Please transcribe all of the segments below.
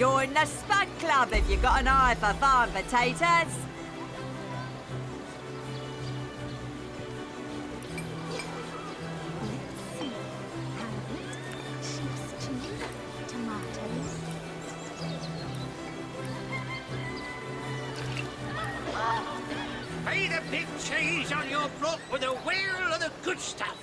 Join the Spud Club if you've got an eye for farm potatoes. Pay the big cheese on your block with a wheel of the good stuff.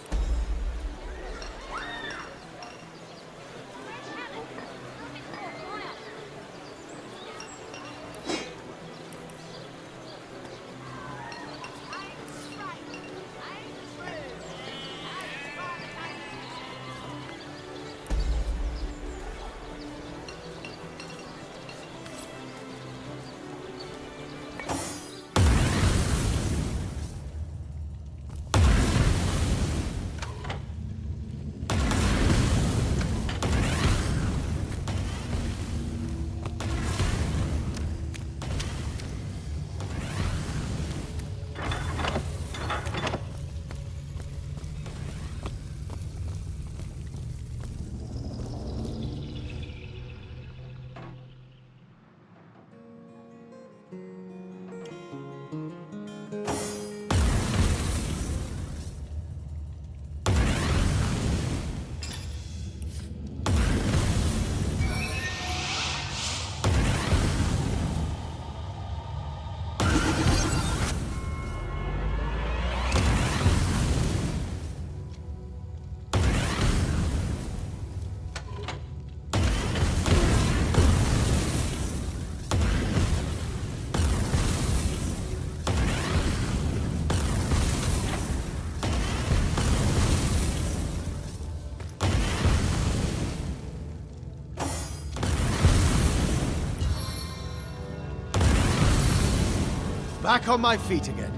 Back on my feet again.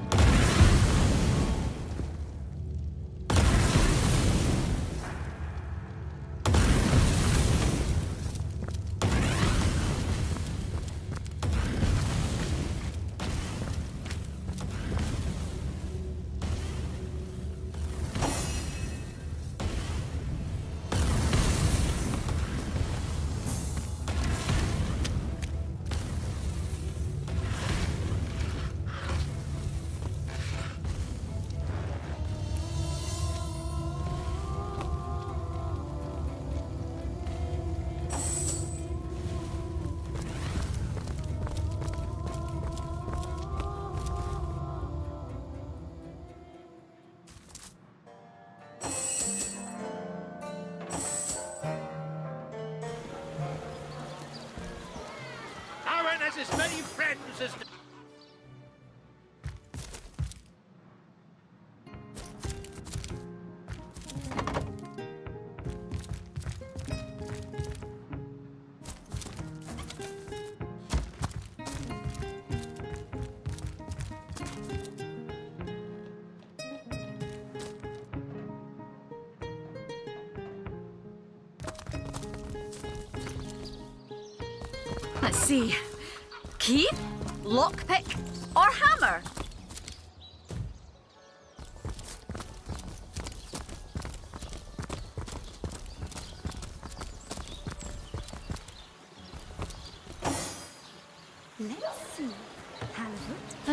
As many friends as the... Let's see. Key, lockpick, or hammer? Let's see.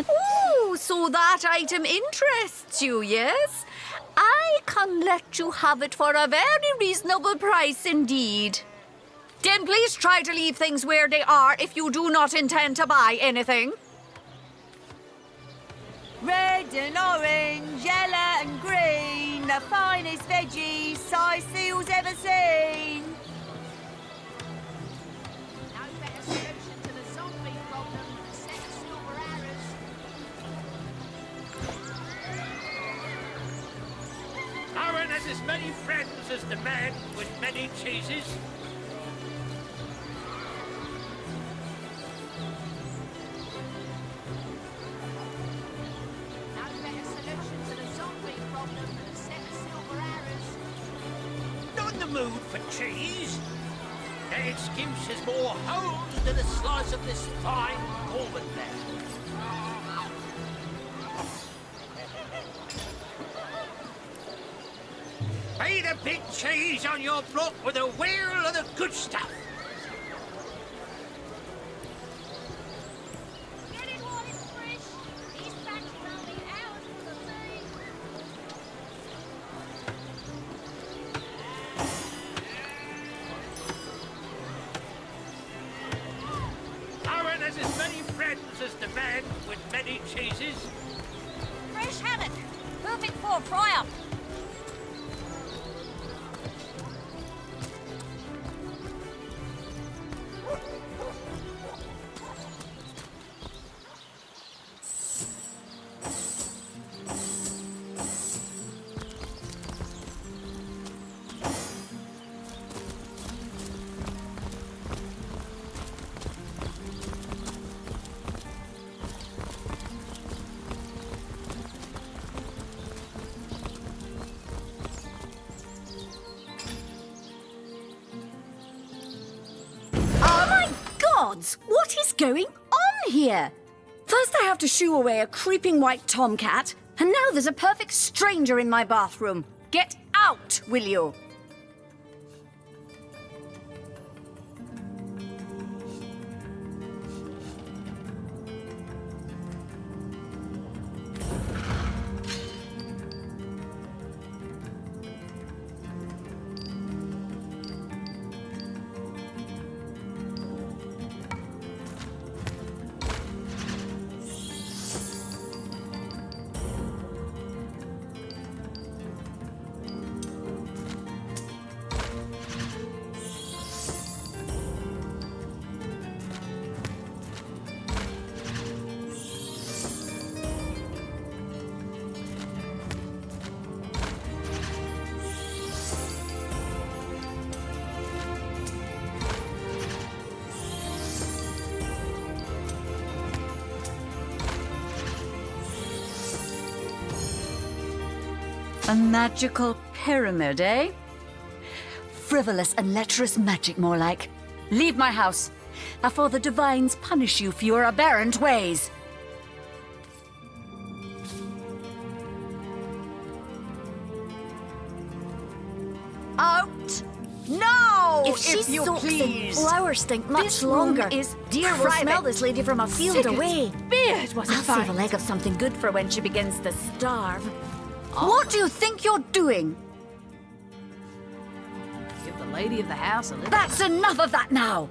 Oh, so that item interests you, yes? I can let you have it for a very reasonable price indeed. Then please try to leave things where they are if you do not intend to buy anything. Red and orange, yellow and green, the finest veggies size seals ever seen. No better solution to the zombie problem than a set of silver arrows. Aaron has as many friends as the man with many cheeses. Mood for cheese? That excuse is more holes than a slice of this fine Corbin left. Pay the big cheese on your block with a wheel of the good stuff. friends as the man with many cheeses. Fresh haddock. Perfect for a fry-up. What is going on here? First I have to shoo away a creeping white tomcat, and now there's a perfect stranger in my bathroom. Get out, will you? A magical pyramid, eh? Frivolous and lecherous magic, more like. Leave my house, afore the divines punish you for your aberrant ways. Out! No! If she you soaks in please. flower stink much This room longer, is dear will private. smell this lady from a field Sick as away. beard was I'll a save a find. leg of something good for when she begins to starve. What do you think you're doing? Give the lady of the house a little. That's enough of that now!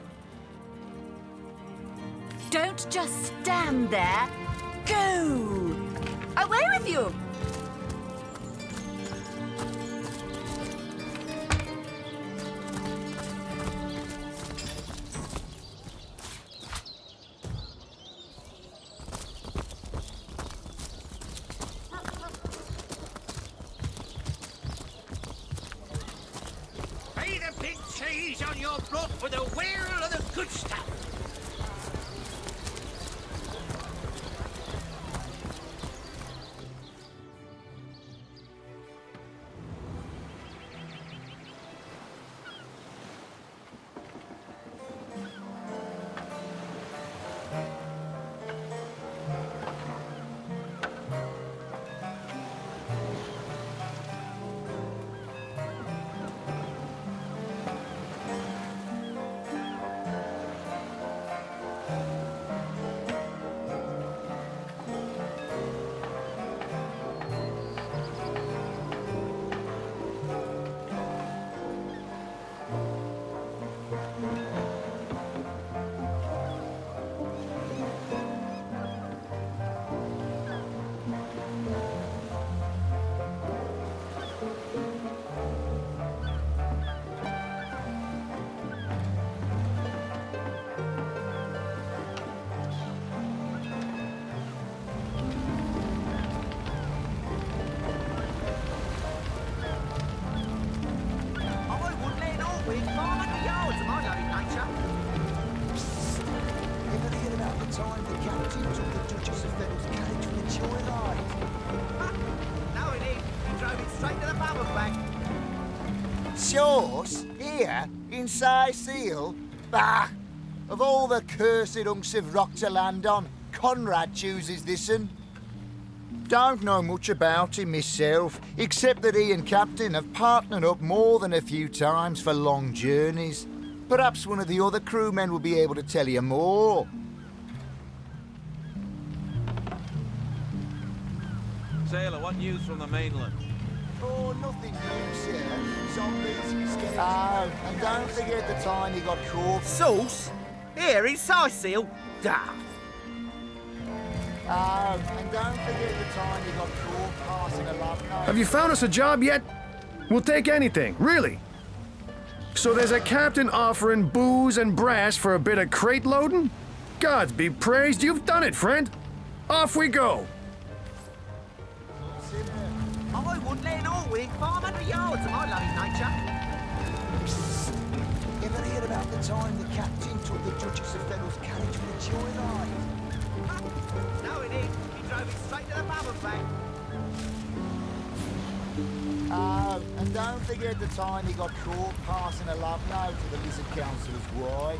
Don't just stand there. Go! Away with you! Pay the big cheese on your block for the wear of the good stuff. Ever hear about the time the captain took the Duchess of Fiddle's carriage for a joyride? No, it ain't. He drove it straight to the pub and back. Shores? Here? In Seal? Bah! Of all the cursed hunks of rock to land on, Conrad chooses this one. Don't know much about him myself, except that he and Captain have partnered up more than a few times for long journeys. Perhaps one of the other crewmen will be able to tell you more. Sailor, what news from the mainland? Oh, nothing new, sir. Zombies, skeletons. Oh, and don't forget the time he got caught. Sauce? Here in Seal? Duh. Oh, and don't forget the time you got caught passing a love note. Have you found us a job yet? We'll take anything, really. So there's a captain offering booze and brass for a bit of crate loading? Gods be praised, you've done it, friend. Off we go. I wouldn't let an all within 500 yards of my loving nature. Ever heard about the time the captain took the Duchess of Fennel's carriage for a joyride? No, indeed. He drove it straight to the pub and back. Oh, and don't forget the time he got caught passing a love note to the Lizard Councillor's wife.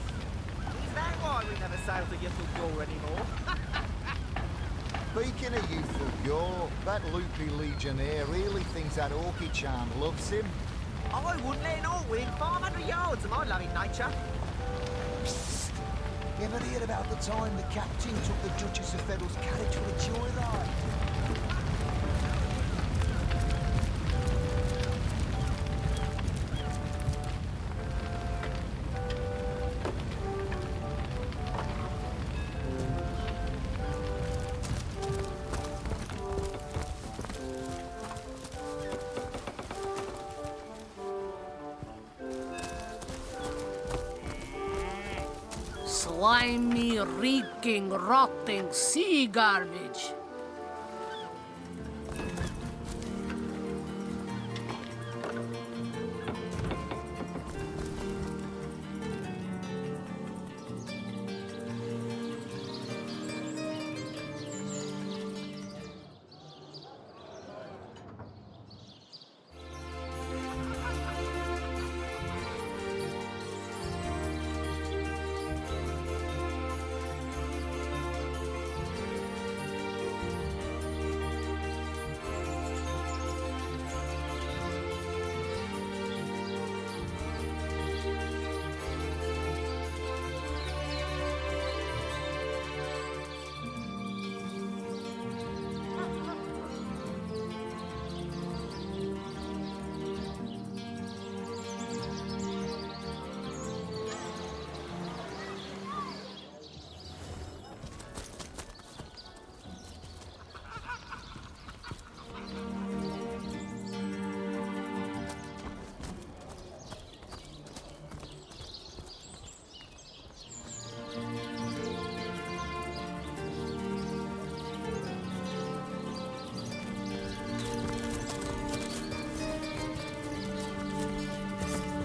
Is that why we never sail to youthful Jaw anymore? Speaking of youthful Gore, that loopy legionnaire really thinks that orchid charm loves him. I wouldn't let an all within 500 yards of my loving nature. Psst. Ever heard about the time the captain took the Duchess of Fennel's carriage for a joyride? Slimy, reeking, rotting sea garbage.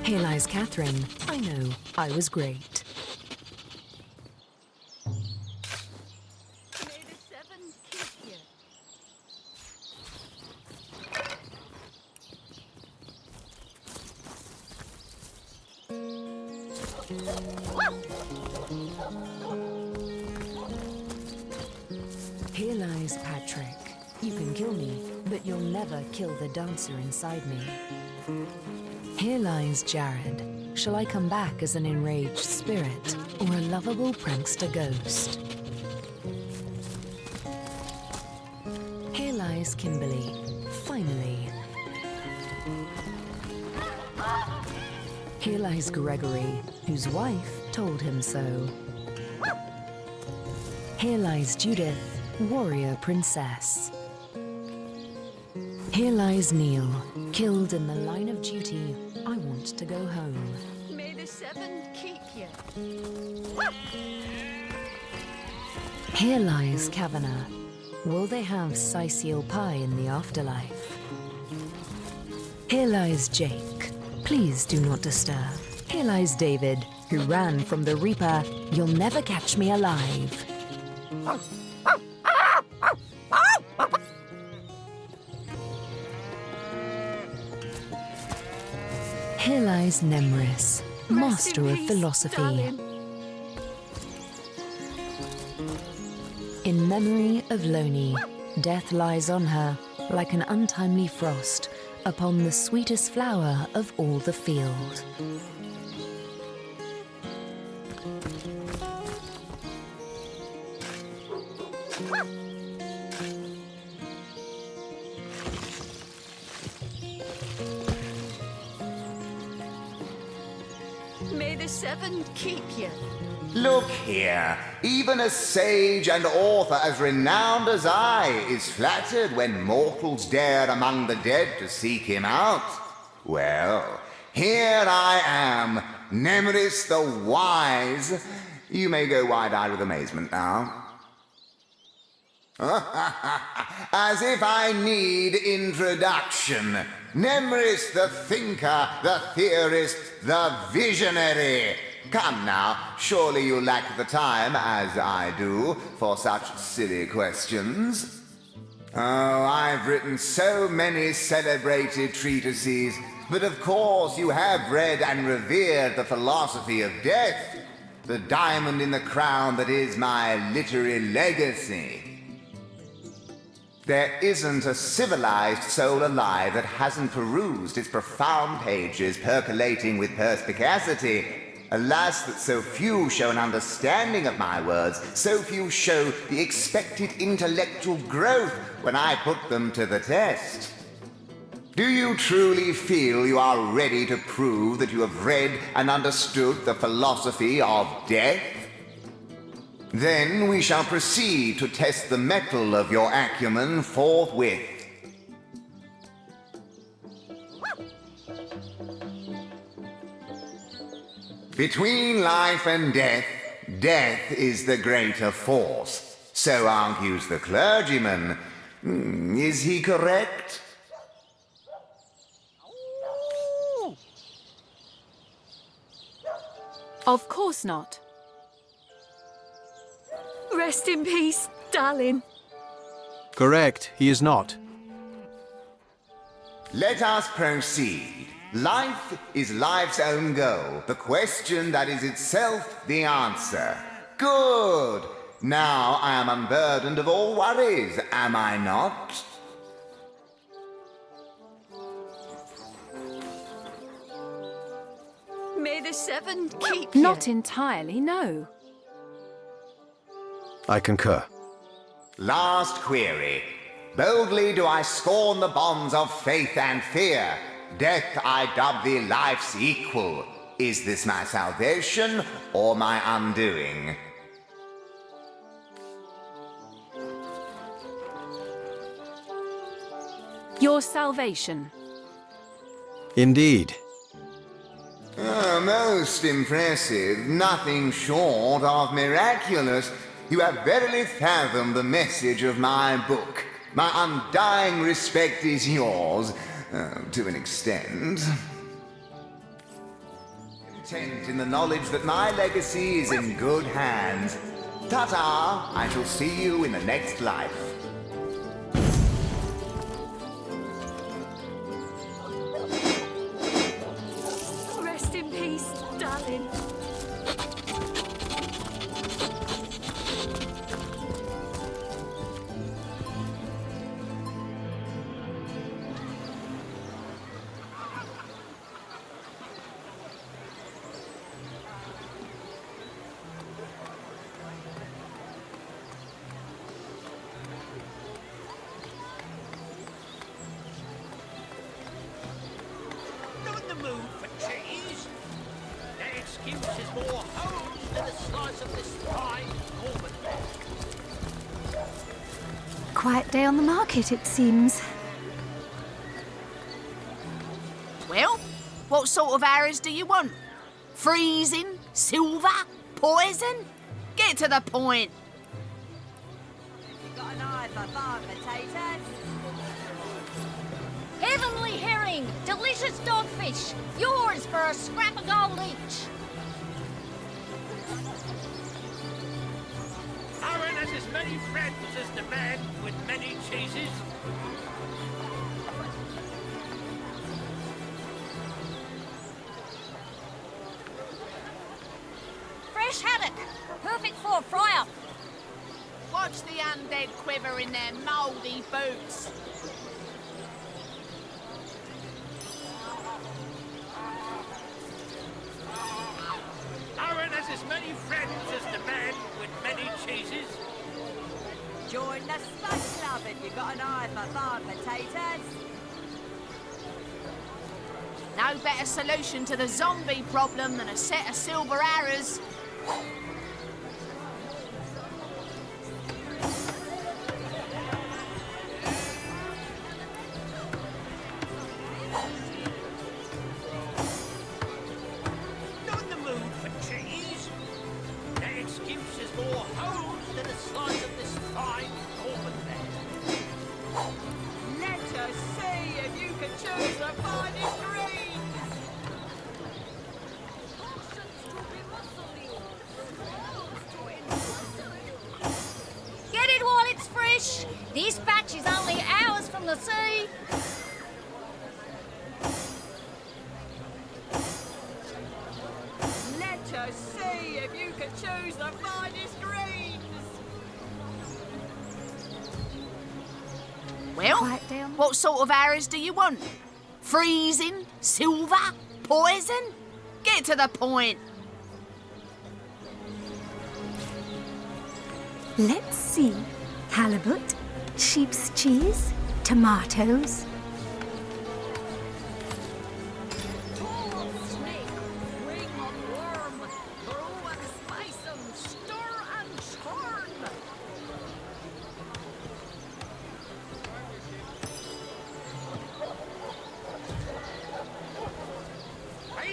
Here lies Catherine. I know, I was great. May the seven keep you. Here lies Patrick. You can kill me, but you'll never kill the dancer inside me. Here lies Jared. Shall I come back as an enraged spirit or a lovable prankster ghost? Here lies Kimberly. Finally. Here lies Gregory, whose wife told him so. Here lies Judith, warrior princess. Here lies Neil, killed in the line of duty. I want to go home. May the seven keep you. Here lies Kavanagh. Will they have Sicil pie in the afterlife? Here lies Jake. Please do not disturb. Here lies David, who ran from the Reaper. You'll never catch me alive. Here lies Nemris, master of philosophy. In memory of Loni, death lies on her like an untimely frost upon the sweetest flower of all the field. May the seven keep you. Look here, even a sage and author as renowned as I is flattered when mortals dare among the dead to seek him out. Well, here I am, Nemeris the Wise. You may go wide-eyed with amazement now. As if I need introduction. Nemeris the Thinker, the Theorist, the Visionary. Come now, surely you lack the time, as I do, for such silly questions. Oh, I've written so many celebrated treatises, but of course you have read and revered the philosophy of death, the diamond in the crown that is my literary legacy. There isn't a civilized soul alive that hasn't perused its profound pages percolating with perspicacity. Alas, that so few show an understanding of my words, so few show the expected intellectual growth when I put them to the test. Do you truly feel you are ready to prove that you have read and understood the philosophy of death? Then we shall proceed to test the mettle of your acumen forthwith. Between life and death, death is the greater force. So argues the clergyman. Is he correct? Of course not. Rest in peace, darling. Correct, he is not. Let us proceed. Life is life's own goal, the question that is itself the answer. Good! Now I am unburdened of all worries, am I not? May the seven keep you. Not entirely, no. I concur. Last query. Boldly do I scorn the bonds of faith and fear. Death I dub thee life's equal. Is this my salvation or my undoing? Your salvation. Indeed. Most impressive. Nothing short of miraculous. You have verily fathomed the message of my book. My undying respect is yours, to an extent. Content in the knowledge that my legacy is in good hands. Ta-ta! I shall see you in the next life. Rest in peace, darling. Not in the mood for cheese. That excuse is more hosed than a slice of this fine Norman. Quiet day on the market, it seems. Well, what sort of arrows do you want? Freezing? Silver? Poison? Get to the point. You got an eye for farm potatoes? Heavenly herring, delicious dogfish, yours for a scrap of gold each. Aaron has as many friends as the man with many cheeses. Fresh haddock, perfect for a fry-up. Watch the undead quiver in their mouldy boots. Aaron has as many friends as the man with many cheeses. Join the Spud Club if you got an eye for farm potatoes. No better solution to the zombie problem than a set of silver arrows. Not in the mood for cheese. That excuse is more holes than a slice of this fine Corbin there. Let us see if you can choose the finest greens. Get it while it's fresh. This batch is only hours from the sea. Let us see if you can choose the finest greens. Well, Quiet down. what sort of arrows do you want? Freezing? Silver? Poison? Get to the point. Let's see. Halibut, sheep's cheese, tomatoes. Tall snake, ring of worm, brew and spice 'em, stir and churn.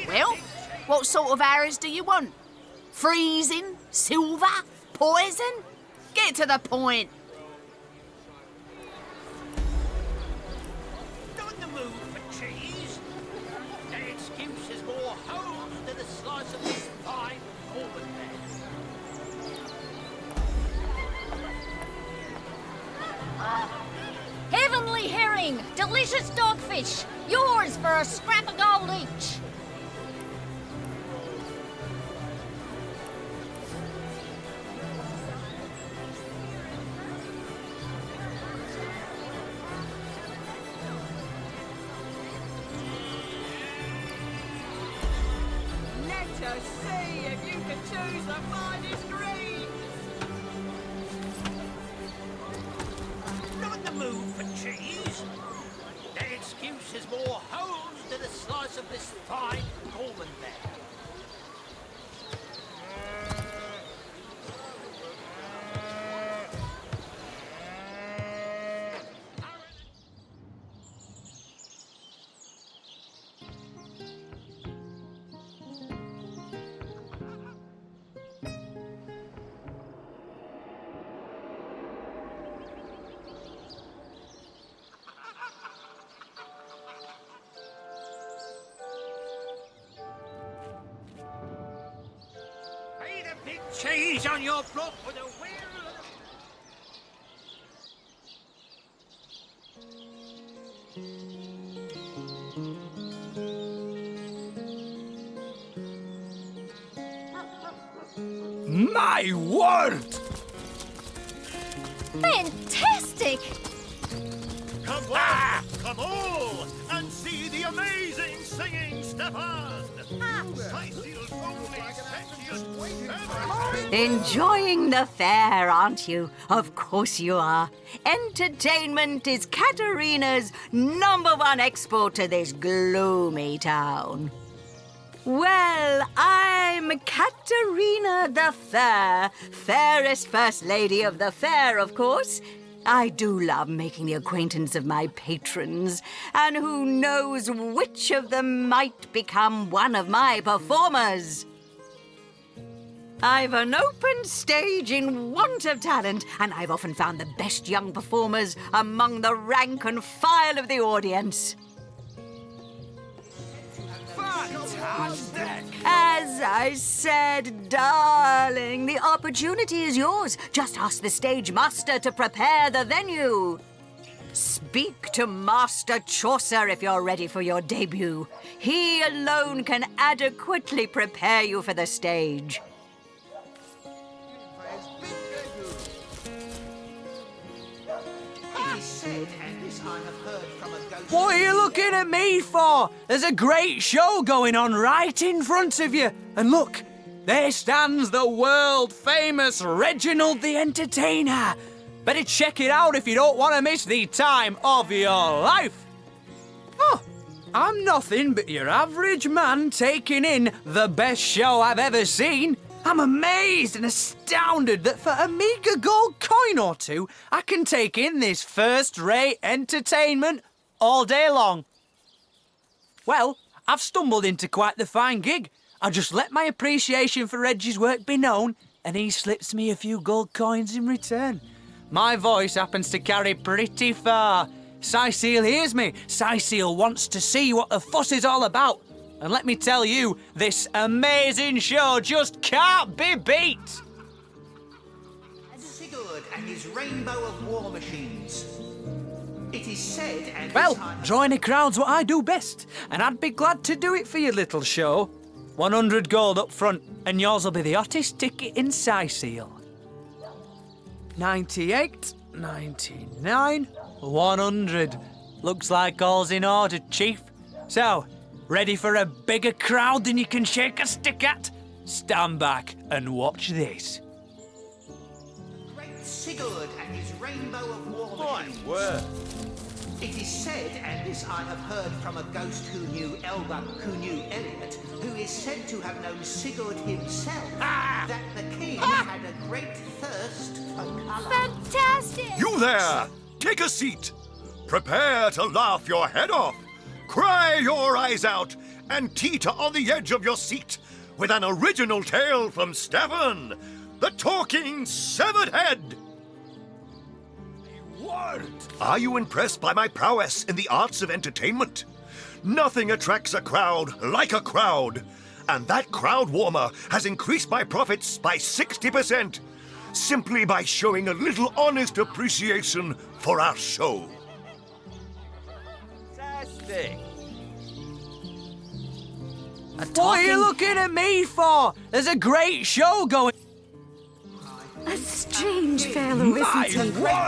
Well, what sort of arrows do you want? Freezing? Silver? Poison? Get to the point. Not in the mood for cheese. That excuse is more holes than a slice of this fine Corbin there. Heavenly herring, delicious dogfish. Yours for a scrap of gold each. Let us see if you can choose the finest greens. Not in the mood for cheese. That excuse is more holes than a slice of this fine Corbin there. Hey, the big cheese on your block with a wheel. My word! Fantastic! Come all, and see the amazing singing Stefan! Enjoying the fair, aren't you? Of course you are. Entertainment is Katerina's #1 export to this gloomy town. Well, I'm Katerina the Fair, fairest first lady of the fair, of course. I do love making the acquaintance of my patrons, and who knows which of them might become one of my performers. I've an open stage in want of talent, and I've often found the best young performers among the rank and file of the audience. Fantastic! As I said, darling, the opportunity is yours. Just ask the stage master to prepare the venue. Speak to Master Chaucer if you're ready for your debut. He alone can adequately prepare you for the stage. What are you looking at me for? There's a great show going on right in front of you. And look, there stands the world-famous Reginald the Entertainer. Better check it out if you don't want to miss the time of your life. Oh, I'm nothing but your average man taking in the best show I've ever seen. I'm amazed and astounded that for a meagre gold coin or two, I can take in this first-rate entertainment all day long. Well, I've stumbled into quite the fine gig. I just let my appreciation for Reggie's work be known, and he slips me a few gold coins in return. My voice happens to carry pretty far. Cecile hears me. Cecile wants to see what the fuss is all about. And let me tell you, this amazing show just can't be beat. Sigurd and his rainbow of war machines. It is said and Well, drawing a crowd's what I do best, and I'd be glad to do it for your little show. 100 gold up front, and yours will be the hottest ticket in Cecile. 98, 99, 100. Looks like all's in order, Chief. So, ready for a bigger crowd than you can shake a stick at? Stand back and watch this. Great Sigurd and his rainbow of war machines. Word. It is said, and this I have heard from a ghost who knew Elliot, who is said to have known Sigurd himself, that the king had a great thirst for colour. Fantastic! You there! Take a seat. Prepare to laugh your head off, cry your eyes out, and teeter on the edge of your seat with an original tale from Stefan, the talking severed head. Are you impressed by my prowess in the arts of entertainment? Nothing attracts a crowd like a crowd, and that crowd warmer has increased my profits by 60%, simply by showing a little honest appreciation for our show. Fantastic. What are you looking at me for? There's a great show going. A strange fellow, isn't he?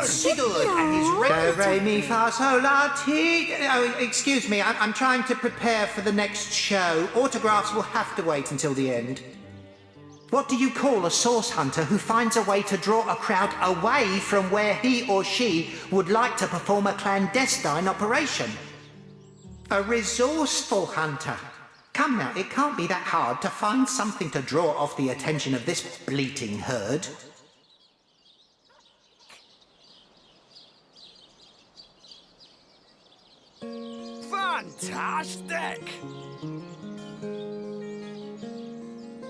Sigurd and his Do, re, mi, fa, sol, la, ti. Oh, excuse me, I'm trying to prepare for the next show. Autographs will have to wait until the end. What do you call a source hunter who finds a way to draw a crowd away from where he or she would like to perform a clandestine operation? A resourceful hunter. Come now, it can't be that hard to find something to draw off the attention of this bleating herd. Fantastic!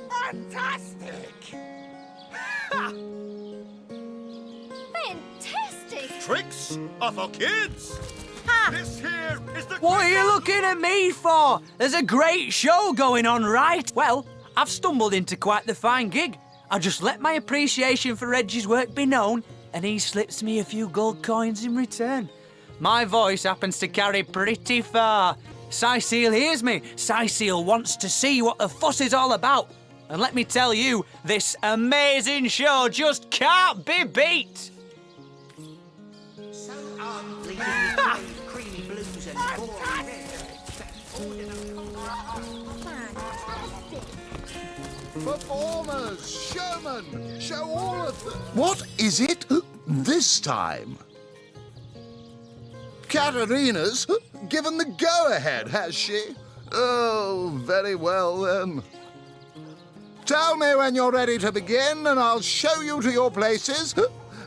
Fantastic! Fantastic! Tricks are for kids. This here is the... What are you looking at me for? There's a great show going on, right? Well, I've stumbled into quite the fine gig. I just let my appreciation for Reggie's work be known, and he slips me a few gold coins in return. My voice happens to carry pretty far. Cecile hears me. Cecile wants to see what the fuss is all about. And let me tell you, this amazing show just can't be beat. So bleeding with creamy blues and gory red. Performers, showmen, show all of them. What is it this time? Katarina's given the go-ahead, has she? Oh, very well then. Tell me when you're ready to begin, and I'll show you to your places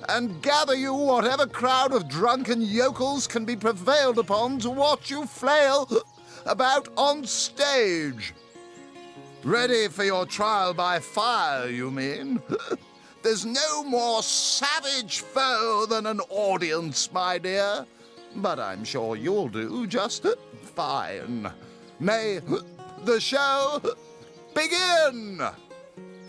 and gather you whatever crowd of drunken yokels can be prevailed upon to watch you flail about on stage. Ready for your trial by fire, you mean? There's no more savage foe than an audience, my dear. But I'm sure you'll do just fine. May the show begin!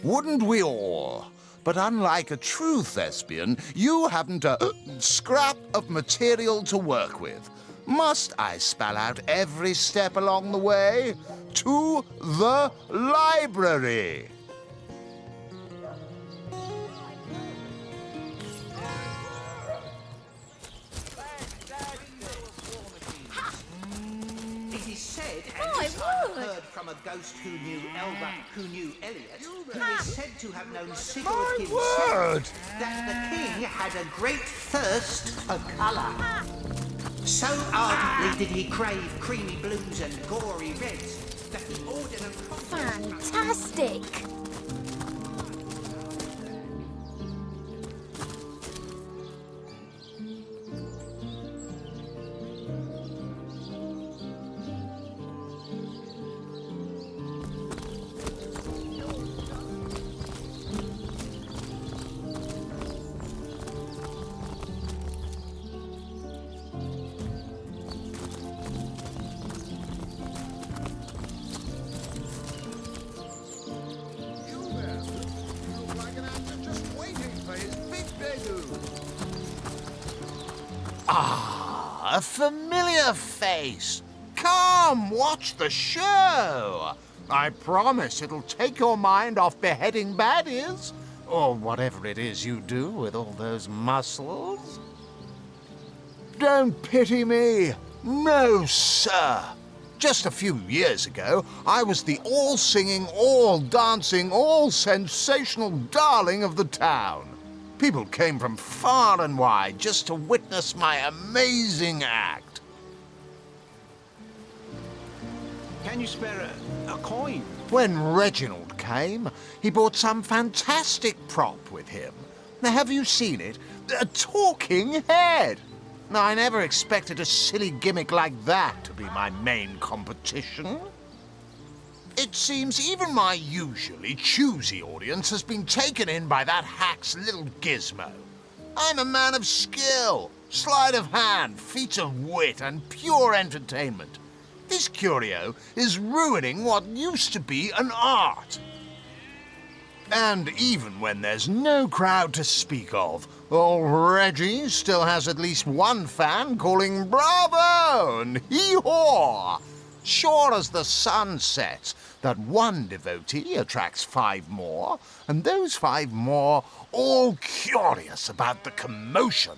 Wouldn't we all? But unlike a true thespian, you haven't a scrap of material to work with. Must I spell out every step along the way? To the library. It is said, and this I have heard from a ghost who knew Elliot, who is said to have known Sigurd himself, that the king had a great thirst for colour. So ardently did he crave creamy blues and gory reds that he ordered a Fantastic! Ah, a familiar face. Come, watch the show. I promise it'll take your mind off beheading baddies, or whatever it is you do with all those muscles. Don't pity me. No, sir. Just a few years ago, I was the all-singing, all-dancing, all-sensational darling of the town. People came from far and wide just to witness my amazing act. Can you spare a coin? When Reginald came, he brought some fantastic prop with him. Now, have you seen it? A talking head! Now, I never expected a silly gimmick like that to be my main competition. It seems even my usually choosy audience has been taken in by that hack's little gizmo. I'm a man of skill, sleight of hand, feats of wit, and pure entertainment. This curio is ruining what used to be an art. And even when there's no crowd to speak of, old Reggie still has at least one fan calling bravo and hee-haw. Sure as the sun sets, that one devotee attracts 5 more, and those 5 more all curious about the commotion.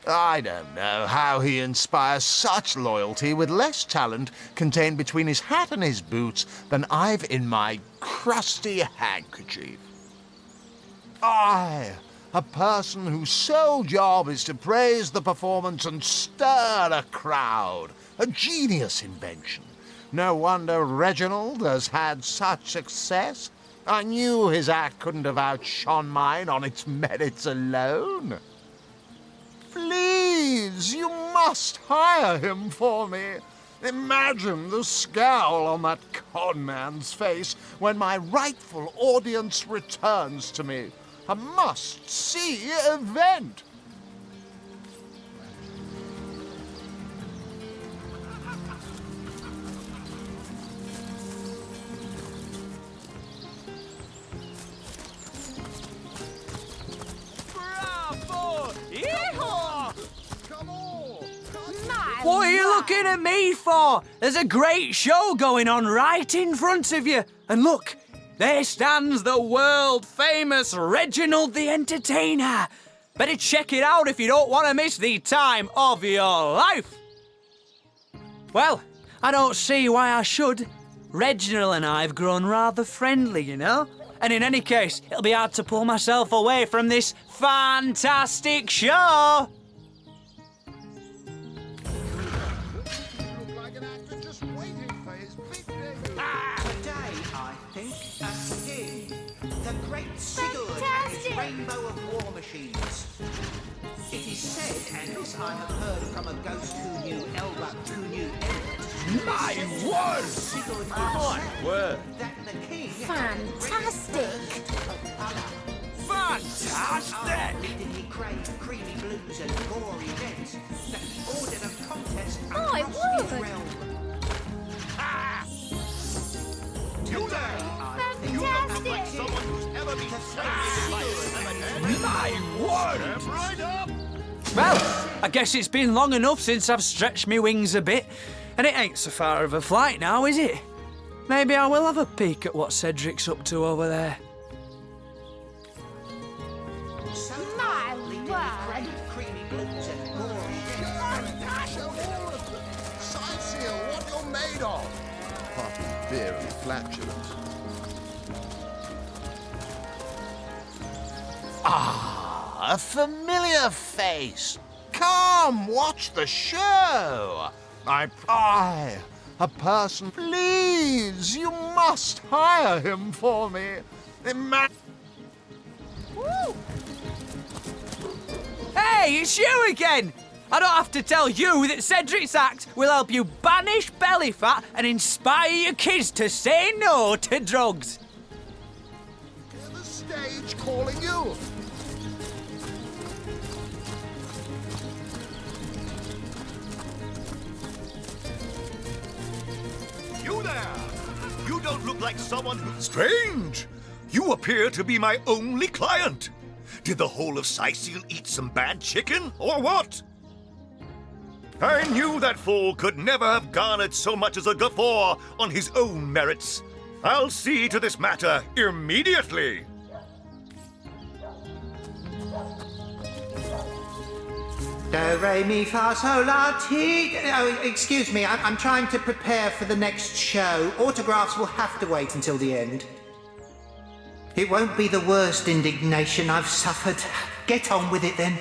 I don't know how he inspires such loyalty with less talent contained between his hat and his boots than I've in my crusty handkerchief. I, a person whose sole job is to praise the performance and stir a crowd. A genius invention. No wonder Reginald has had such success. I knew his act couldn't have outshone mine on its merits alone. Please, you must hire him for me. Imagine the scowl on that conman's face when my rightful audience returns to me. A must-see event. What are you looking at me for? There's a great show going on right in front of you. And look, there stands the world-famous Reginald the Entertainer. Better check it out if you don't want to miss the time of your life. Well, I don't see why I should. Reginald and I have grown rather friendly, you know? And in any case, it'll be hard to pull myself away from this fantastic show. Rainbow of war machines. It is said, and this I have heard from a ghost who knew Elba, who knew Elbert. My word! My word! That the king. Fantastic! Fantastic! Did he crave creamy blues and gory reds that he ordered a contest My across his word! realm? Fantastic! Someone who's ever been fascinated by My word! right up! Well, I guess it's been long enough since I've stretched my wings a bit, and it ain't so far of a flight now, is it? Maybe I will have a peek at what Cedric's up to over there. My word! Creamy blues and gory reds. Show all of them. Sign seal what you're made of. Apart from beer and flatulence. Ah, a familiar face. Come, watch the show. A person, please, you must hire him for me. Hey, it's you again! I don't have to tell you that Cedric's act will help you banish belly fat and inspire your kids to say no to drugs. Hear the stage calling you. You there! You don't look like someone who... Strange! You appear to be my only client. Did the whole of Sicil eat some bad chicken, or what? I knew that fool could never have garnered so much as a guffaw on his own merits. I'll see to this matter immediately. Do, re, mi, fa, sol, la, ti. Oh, excuse me, I'm trying to prepare for the next show. Autographs will have to wait until the end. It won't be the worst indignation I've suffered. Get on with it then.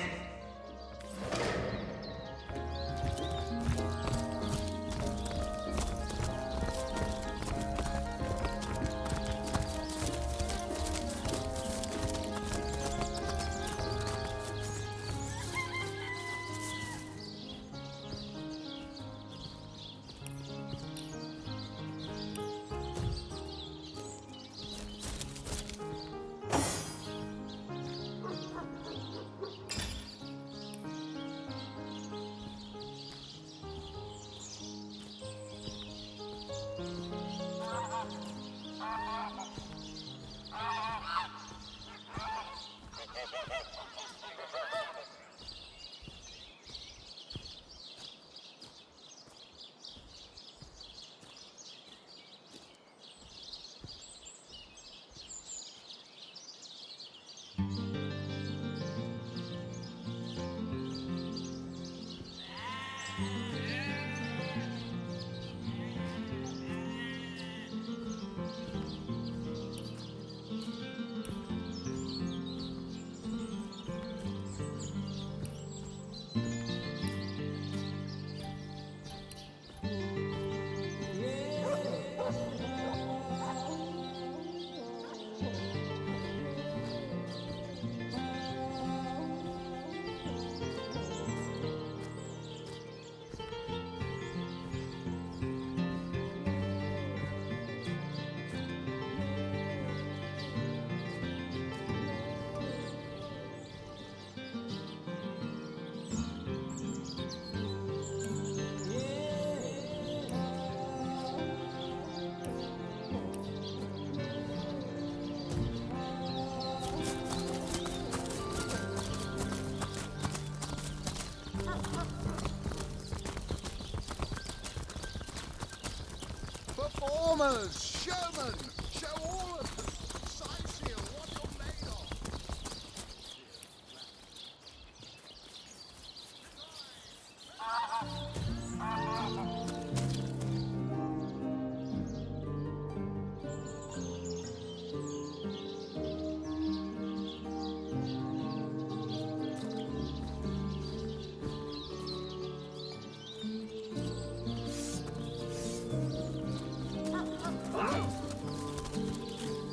Performers, showmen, show all of them. Sicil, what you're made of.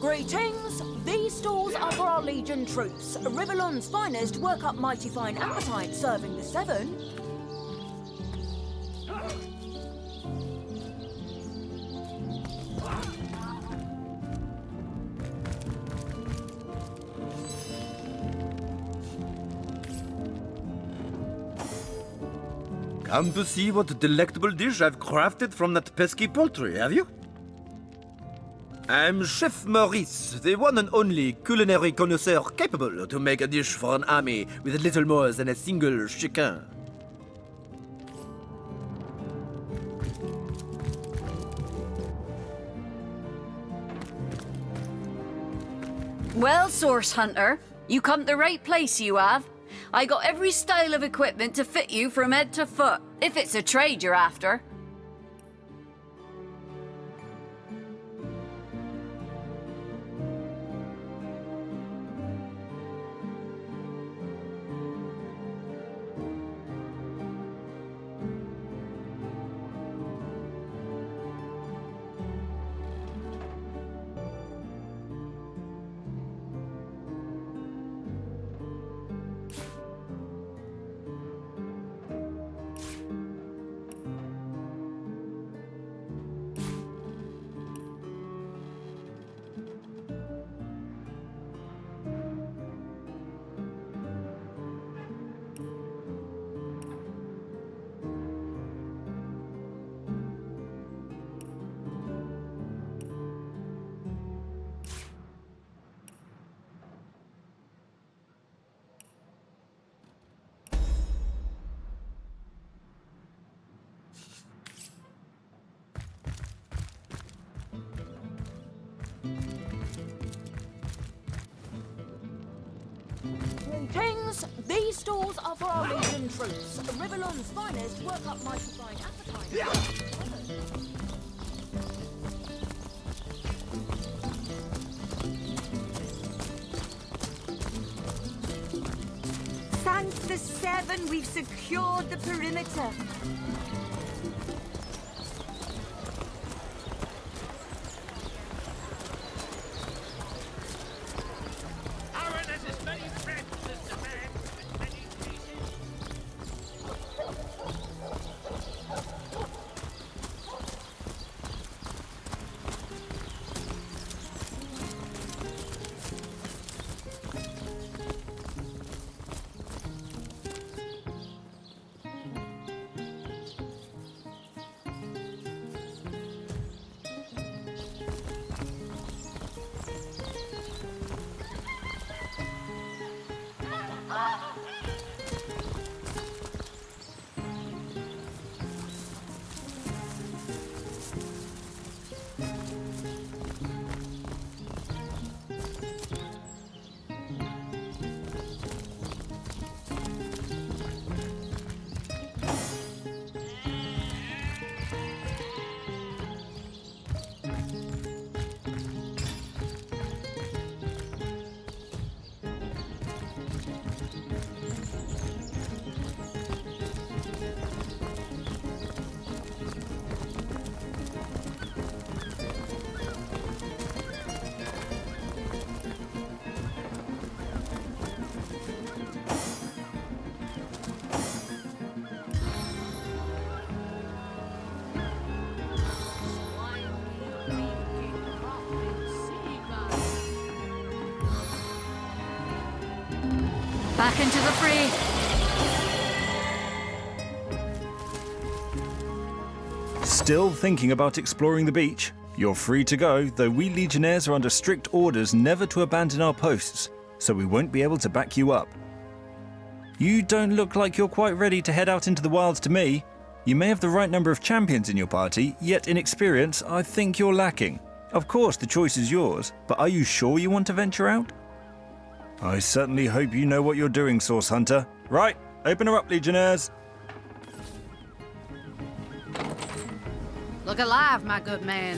Greetings! These stalls are for our Legion troops. Rivellon's finest work up mighty fine appetite serving the seven. Come to see what delectable dish I've crafted from that pesky poultry, have you? I'm Chef Maurice, the one and only culinary connoisseur capable to make a dish for an army with little more than a single chicken. Well, Source Hunter, you come to the right place, you have. I got every style of equipment to fit you from head to foot, if it's a trade you're after. Kings, these stores are for our Legion troops. Rivellon's finest work up mighty fine appetite. Thank the Seven, we've secured the perimeter. Aaron has as many friends as the man with many faces. Back into the fray. Still thinking about exploring the beach? You're free to go, though we Legionnaires are under strict orders never to abandon our posts, so we won't be able to back you up. You don't look like you're quite ready to head out into the wilds to me. You may have the right number of champions in your party, yet in experience, I think you're lacking. Of course, the choice is yours, but are you sure you want to venture out? I certainly hope you know what you're doing, Source Hunter. Right, open her up, Legionnaires. Look alive, my good man.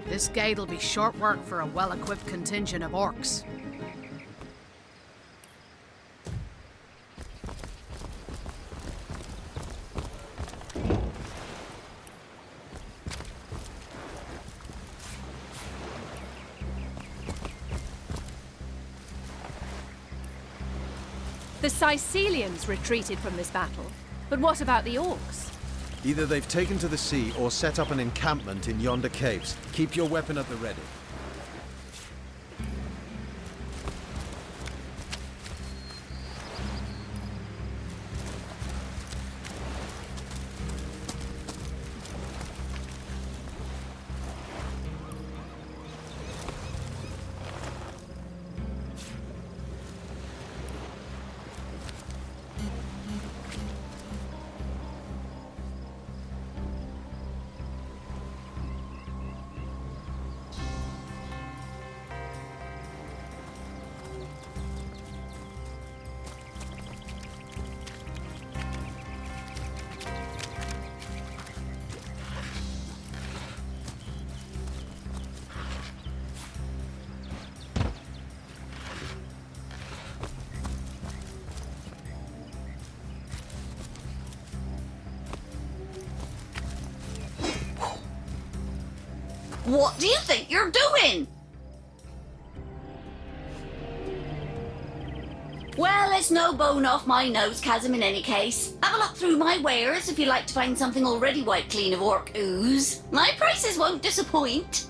This gate'll be short work for a well-equipped contingent of orcs. The Sicilians retreated from this battle. But what about the orcs? Either they've taken to the sea or set up an encampment in yonder caves. Keep your weapon at the ready. What do you think you're doing? Well, it's no bone off my nose, Chasm, in any case. Have a look through my wares if you like to find something already wiped clean of orc ooze. My prices won't disappoint.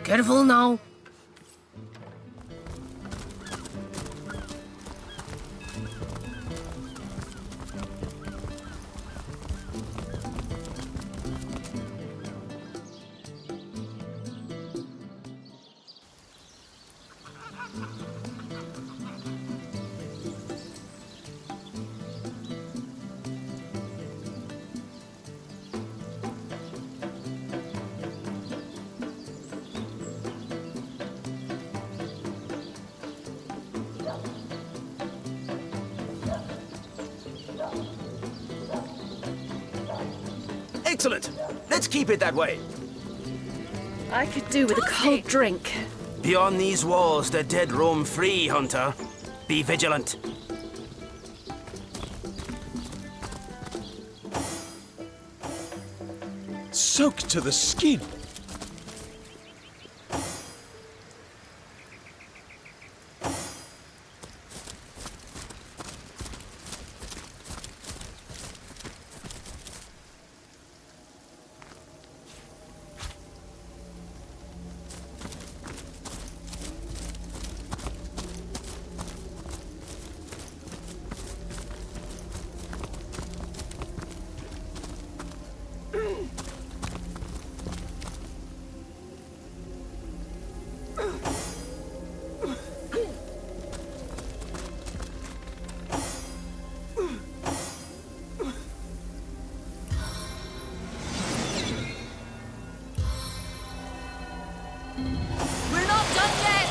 Careful now. Excellent. Let's keep it that way. I could do with a cold drink. Beyond these walls, the dead roam free, Hunter. Be vigilant. Soaked to the skin. We're not done yet!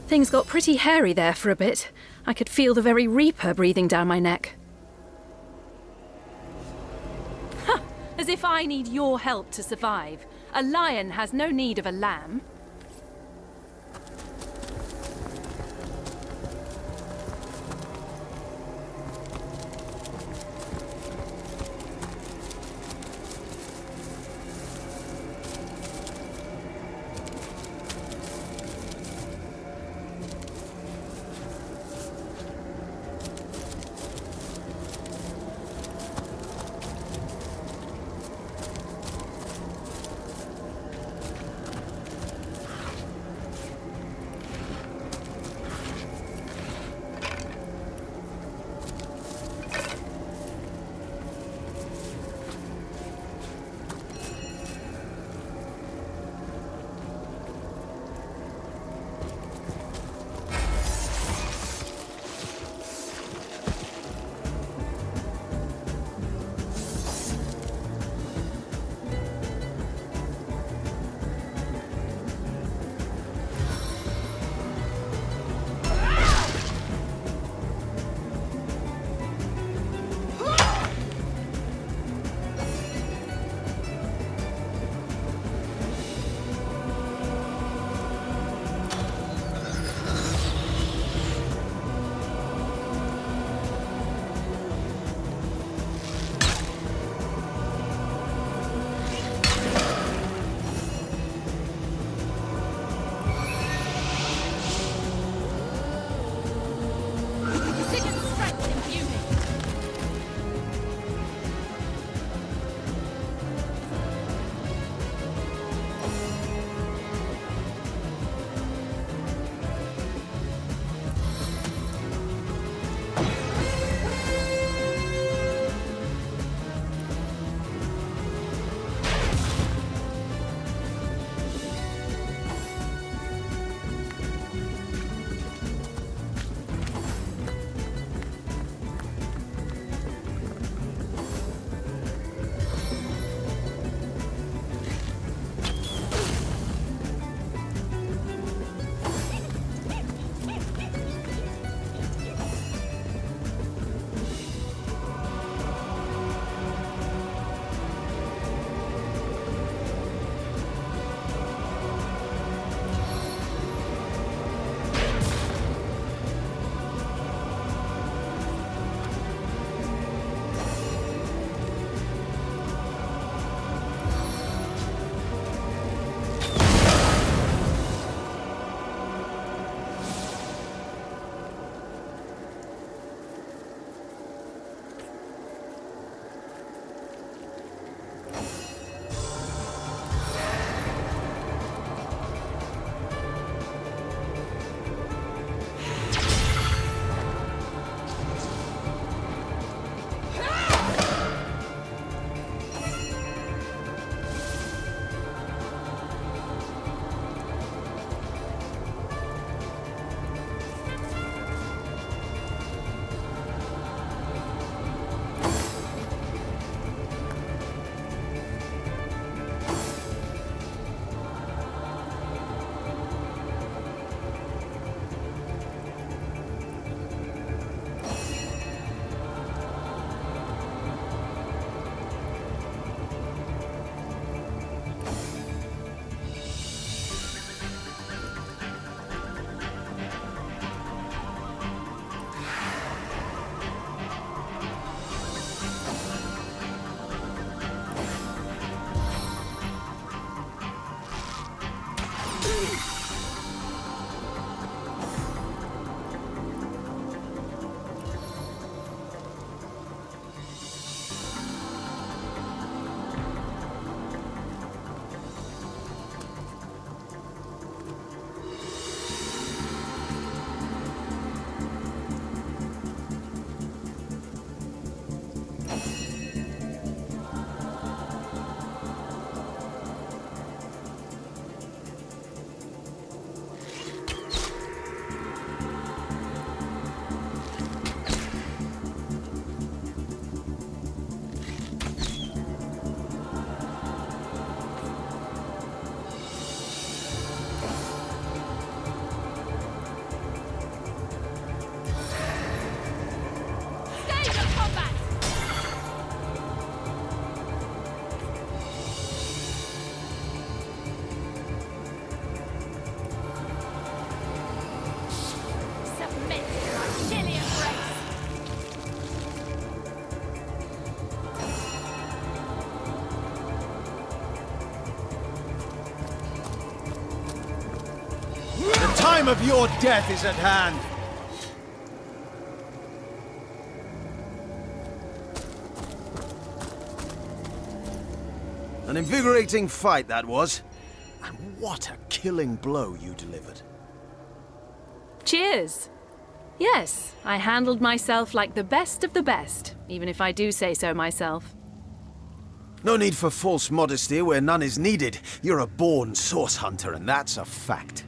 Things got pretty hairy there for a bit. I could feel the very Reaper breathing down my neck. Ha! As if I need your help to survive. A lion has no need of a lamb. time of your death is at hand. An invigorating fight, that was. And what a killing blow you delivered. Cheers. Yes, I handled myself like the best of the best, even if I do say so myself. No need for false modesty where none is needed. You're a born source hunter, and that's a fact.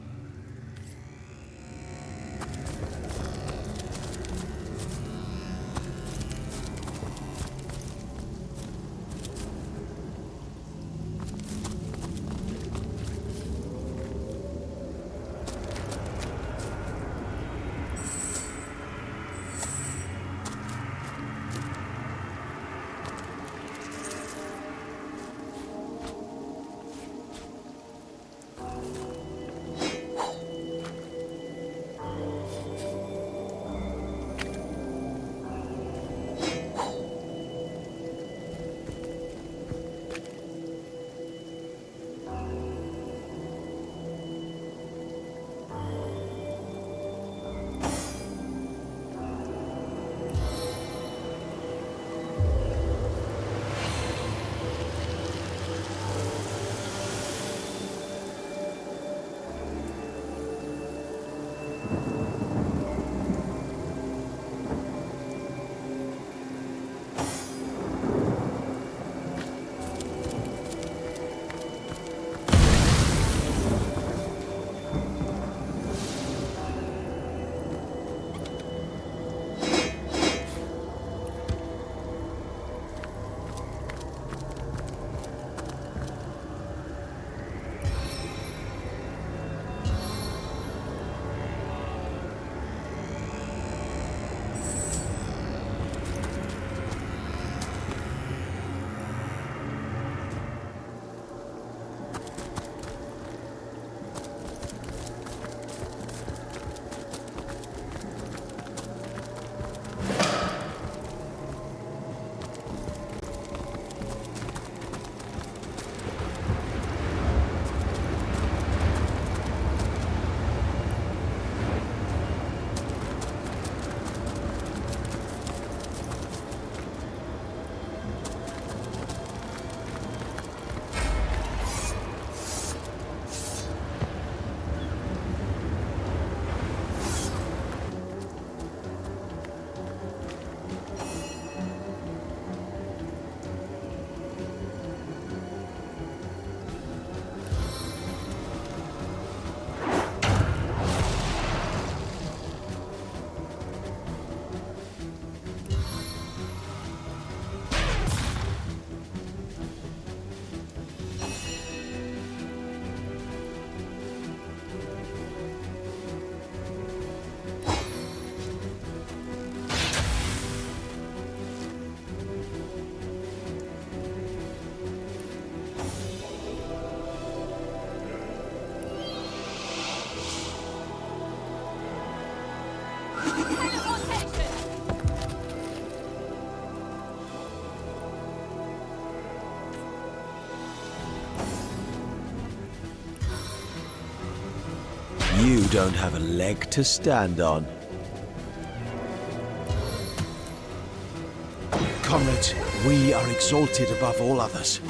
You don't have a leg to stand on. Comrades, we are exalted above all others.